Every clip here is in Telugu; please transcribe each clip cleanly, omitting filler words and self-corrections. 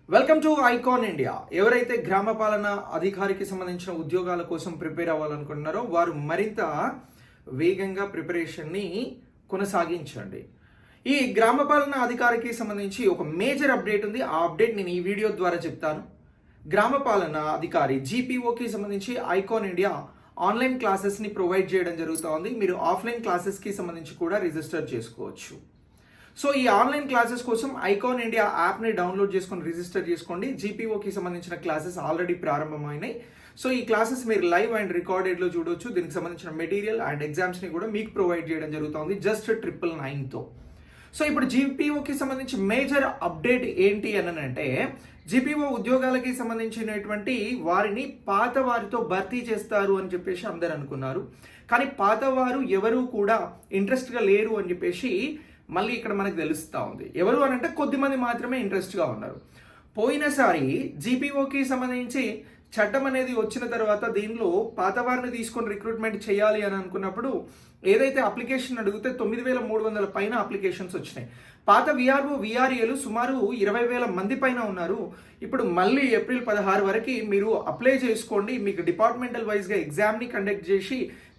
Welcome to icon India. ఎవరైతే గ్రామ పాలన అధికారికి సంబంధించిన ఉద్యోగాల కోసం ప్రిపేర్ అవ్వాలనుకుంటున్నారో వారు మరింత వేగంగా ప్రిపరేషన్ని కొనసాగించండి. ఈ గ్రామ పాలన అధికారికి సంబంధించి ఒక మేజర్ అప్డేట్ ఉంది. ఆ అప్డేట్ నేను ఈ వీడియో ద్వారా చెప్తాను. గ్రామ పాలన అధికారి జీపీఓకి సంబంధించి ఐకాన్ ఇండియా ఆన్లైన్ క్లాసెస్ని ప్రొవైడ్ చేయడం జరుగుతోంది. మీరు ఆఫ్లైన్ క్లాసెస్కి సంబంధించి కూడా రిజిస్టర్ చేసుకోవచ్చు. సో ఈ ఆన్లైన్ క్లాసెస్ కోసం ఐకాన్ ఇండియా యాప్ని డౌన్లోడ్ చేసుకొని రిజిస్టర్ చేసుకోండి. జీపీఓకి సంబంధించిన క్లాసెస్ ఆల్రెడీ ప్రారంభమైనాయి. సో ఈ క్లాసెస్ మీరు లైవ్ అండ్ రికార్డెడ్లో చూడవచ్చు. దీనికి సంబంధించిన మెటీరియల్ అండ్ ఎగ్జామ్స్ని కూడా మీకు ప్రొవైడ్ చేయడం జరుగుతుంది జస్ట్ 999తో. సో ఇప్పుడు జీపీఓకి సంబంధించి మేజర్ అప్డేట్ ఏంటి అని అంటే, జీపీఓ ఉద్యోగాలకి సంబంధించినటువంటి వారిని పాత వారితో భర్తీ చేస్తారు అని చెప్పేసి అందరు అనుకున్నారు. కానీ పాత వారు ఎవరు కూడా ఇంట్రెస్ట్గా లేరు అని చెప్పేసి మళ్ళీ ఇక్కడ మనకు తెలుస్తూ ఉంది. ఎవరు అని అంటే కొద్దిమంది మాత్రమే ఇంట్రెస్ట్గా ఉన్నారు. పోయినసారి జీపీఓకి సంబంధించి చట్టం అనేది వచ్చిన తర్వాత దీనిలో పాతవారిని తీసుకొని రిక్రూట్మెంట్ చేయాలి అని అనుకున్నప్పుడు ఏదైతే అప్లికేషన్ అడిగితే 9,300 పైన అప్లికేషన్స్ వచ్చినాయి. పాత విఆర్ఓ విఆర్ఏలు సుమారు 20,000 మంది పైన ఉన్నారు. ఇప్పుడు మళ్ళీ ఏప్రిల్ 16 వరకు మీరు అప్లై చేసుకోండి, మీకు డిపార్ట్మెంటల్ వైజ్గా ఎగ్జామ్ని కండక్ట్ చేసి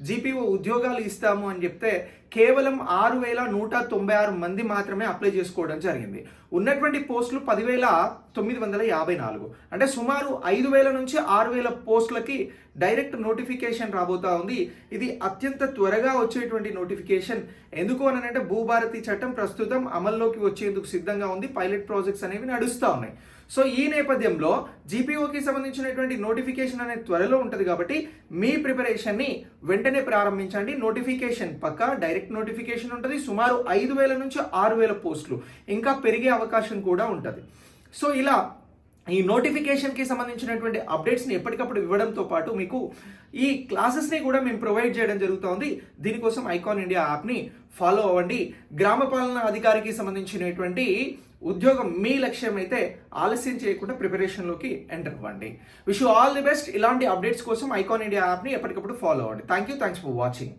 జీపీఓ ఉద్యోగాలు ఇస్తాము అని చెప్తే కేవలం 6,196 మంది మాత్రమే అప్లై చేసుకోవడం జరిగింది. ఉన్నటువంటి పోస్టులు 10,954. అంటే సుమారు 5,000 నుంచి 6,000 పోస్టులకి డైరెక్ట్ నోటిఫికేషన్ రాబోతా ఉంది. ఇది అత్యంత త్వరగా వచ్చేటువంటి నోటిఫికేషన్. ఎందుకు అని అంటే భూభారతి చట్టం ప్రస్తుతం అమల్లోకి వచ్చేందుకు సిద్ధంగా ఉంది. పైలట్ ప్రాజెక్ట్స్ అనేవి నడుస్తూ ఉన్నాయి. సో ఈ నేపథ్యంలో జీపీఓకి సంబంధించినటువంటి నోటిఫికేషన్ అనేది త్వరలో ఉంటుంది కాబట్టి మీ ప్రిపరేషన్ని వెంటనే ప్రారంభించండి. నోటిఫికేషన్ పక్కా డైరెక్ట్ నోటిఫికేషన్ ఉంటుంది. సుమారు 5,000 నుంచి 6,000 పోస్టులు, ఇంకా పెరిగే అవకాశం కూడా ఉంటుంది. సో ఇలా ఈ నోటిఫికేషన్కి సంబంధించినటువంటి అప్డేట్స్ని ఎప్పటికప్పుడు ఇవ్వడంతో పాటు మీకు ఈ క్లాసెస్ని కూడా మేము ప్రొవైడ్ చేయడం జరుగుతుంది. దీనికోసం ఐకాన్ ఇండియా యాప్ని ఫాలో అవ్వండి. గ్రామ పాలన అధికారికి సంబంధించినటువంటి ఉద్యోగం మీ లక్ష్యం అయితే ఆలస్యం చేయకుండా ప్రిపరేషన్లోకి ఎంటర్ అవ్వండి. Wish you all the best. ఇలాంటి అప్డేట్స్ కోసం ఐకాన్ ఇండియా యాప్ని ఎప్పటికప్పుడు ఫాలో అవ్వండి. Thanks for watching.